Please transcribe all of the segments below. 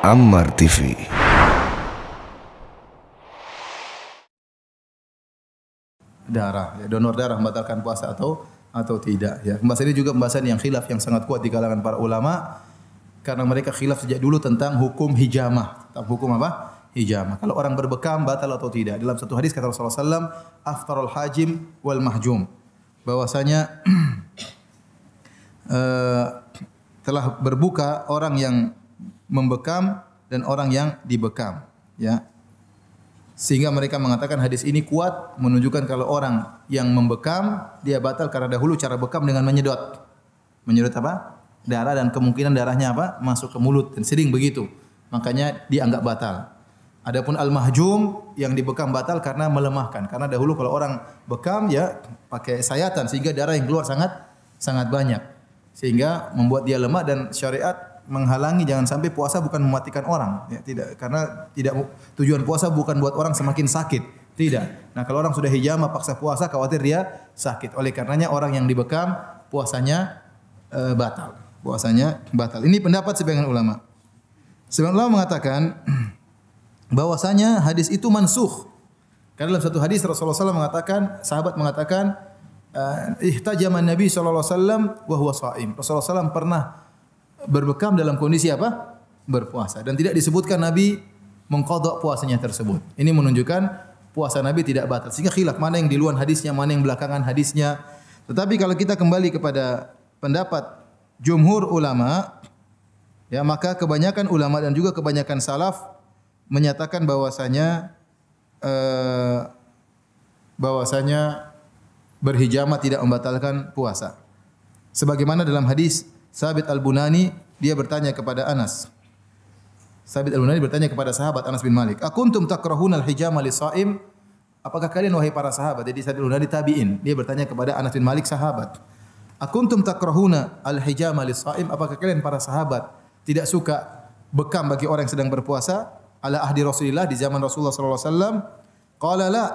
Ammar TV. Darah, ya, donor darah membatalkan puasa atau tidak. Ya, pembahasan ini juga pembahasan yang khilaf yang sangat kuat di kalangan para ulama karena mereka khilaf sejak dulu tentang hukum hijamah. Tentang hukum apa? Hijamah. Kalau orang berbekam batal atau tidak. Dalam satu hadis kata Rasulullah SAW, aftarul hajim wal mahjum. Bahwasanya telah berbuka orang yang membekam dan orang yang dibekam. Ya. Sehingga mereka mengatakan hadis ini kuat menunjukkan kalau orang yang membekam dia batal karena dahulu cara bekam dengan menyedot. Menyedot apa? Darah dan kemungkinan darahnya apa? Masuk ke mulut dan sering begitu. Makanya dianggap batal. Adapun al-mahjum yang dibekam batal karena melemahkan. Karena dahulu kalau orang bekam ya pakai sayatan sehingga darah yang keluar sangat banyak. Sehingga membuat dia lemah dan syariat menghalangi jangan sampai puasa bukan mematikan orang, ya tidak, karena tidak tujuan puasa bukan buat orang semakin sakit, tidak. Nah, kalau orang sudah hijamah paksa puasa khawatir dia sakit. Oleh karenanya orang yang dibekam puasanya batal. Puasanya batal. Ini pendapat sebagian ulama. Sebagian ulama mengatakan bahwasanya hadis itu mansukh. Karena dalam satu hadis Rasulullah SAW mengatakan, sahabat mengatakan ihtajaman Nabi sallallahu alaihi wasallam wa huwa shaim. Rasulullah SAW pernah berbekam dalam kondisi apa? Berpuasa. Dan tidak disebutkan Nabi mengqadha puasanya tersebut. Ini menunjukkan puasa Nabi tidak batal. Sehingga khilaf mana yang di luar hadisnya, mana yang belakangan hadisnya. Tetapi kalau kita kembali kepada pendapat jumhur ulama, ya maka kebanyakan ulama dan juga kebanyakan salaf menyatakan bahwasanya berhijamah tidak membatalkan puasa. Sebagaimana dalam hadis Sabit Al-Bunani dia bertanya kepada Anas. Sabit Al-Bunani bertanya kepada sahabat Anas bin Malik, "Akuntum takrahuna al-hijama lis-shaim?" Apakah kalian wahai para sahabat? Jadi Sabit Al-Bunani tabi'in. Dia bertanya kepada Anas bin Malik sahabat. "Akuntum takrahuna al-hijama lis-shaim?" Apakah kalian para sahabat tidak suka bekam bagi orang yang sedang berpuasa? Ala ahdi Rasulillah di zaman Rasulullah sallallahu alaihi wasallam. Qala la.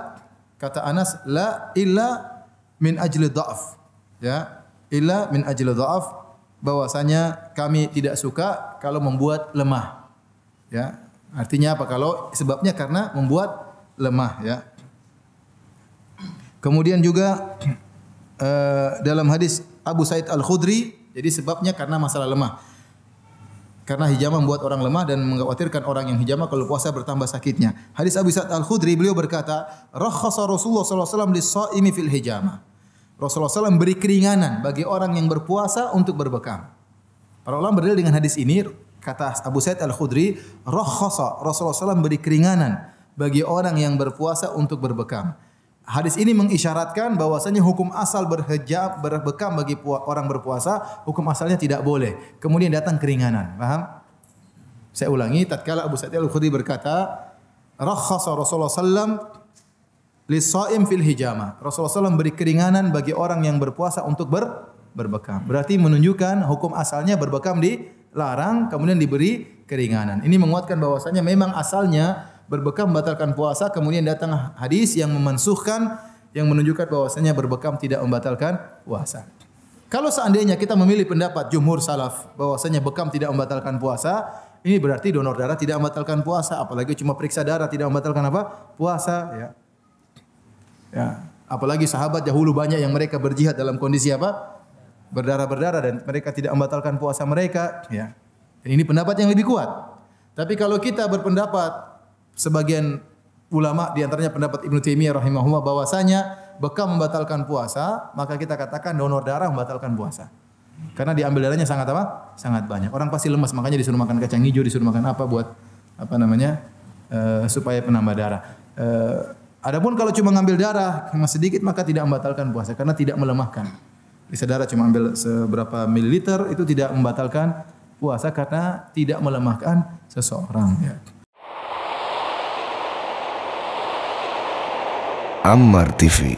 Kata Anas, "La illa min ajli dha'af." Ya, illa min ajli dha'af. Bahwasanya kami tidak suka kalau membuat lemah. Ya, artinya apa? Kalau sebabnya karena membuat lemah, ya. Kemudian juga dalam hadis Abu Sa'id Al-Khudri, jadi sebabnya karena masalah lemah. Karena hijamah membuat orang lemah dan mengkhawatirkan orang yang hijamah kalau puasa bertambah sakitnya. Hadis Abu Sa'id Al-Khudri beliau berkata, "Rakhasa Rasulullah sallallahu alaihi wasallam lis-shaimi fil hijamah." Rasulullah SAW beri keringanan bagi orang yang berpuasa untuk berbekam. Para ulama berdalil dengan hadis ini, kata Abu Sa'id Al-Khudri, rakhasa, Rasulullah SAW beri keringanan bagi orang yang berpuasa untuk berbekam. Hadis ini mengisyaratkan bahwasanya hukum asal berbekam bagi orang berpuasa, hukum asalnya tidak boleh. Kemudian datang keringanan. Paham? Saya ulangi, tatkala Abu Sa'id Al-Khudri berkata, rakhasa Rasulullah SAW lis-shaim fil hijamah. Rasulullah SAW beri keringanan bagi orang yang berpuasa untuk berbekam. Berarti menunjukkan hukum asalnya berbekam dilarang, kemudian diberi keringanan. Ini menguatkan bahwasanya memang asalnya berbekam membatalkan puasa, kemudian datang hadis yang memansukhkan, yang menunjukkan bahwasanya berbekam tidak membatalkan puasa. Kalau seandainya kita memilih pendapat jumhur salaf bahwasanya bekam tidak membatalkan puasa, ini berarti donor darah tidak membatalkan puasa, apalagi cuma periksa darah tidak membatalkan apa? Puasa, ya. Ya, apalagi sahabat dahulu banyak yang mereka berjihad dalam kondisi apa? Berdarah-berdarah dan mereka tidak membatalkan puasa mereka, ya. Dan ini pendapat yang lebih kuat. Tapi kalau kita berpendapat sebagian ulama di antaranya pendapat Ibnu Taimiyah rahimahullah bahwasanya bekam membatalkan puasa, maka kita katakan donor darah membatalkan puasa. Karena diambil darahnya sangat apa? Sangat banyak. Orang pasti lemas, makanya disuruh makan kacang hijau, disuruh makan apa buat apa namanya? Supaya penambah darah. Adapun kalau cuma ngambil darah cuma sedikit maka tidak membatalkan puasa karena tidak melemahkan. Bisa darah cuma ambil seberapa mililiter itu tidak membatalkan puasa karena tidak melemahkan seseorang. Ya. Ammar TV.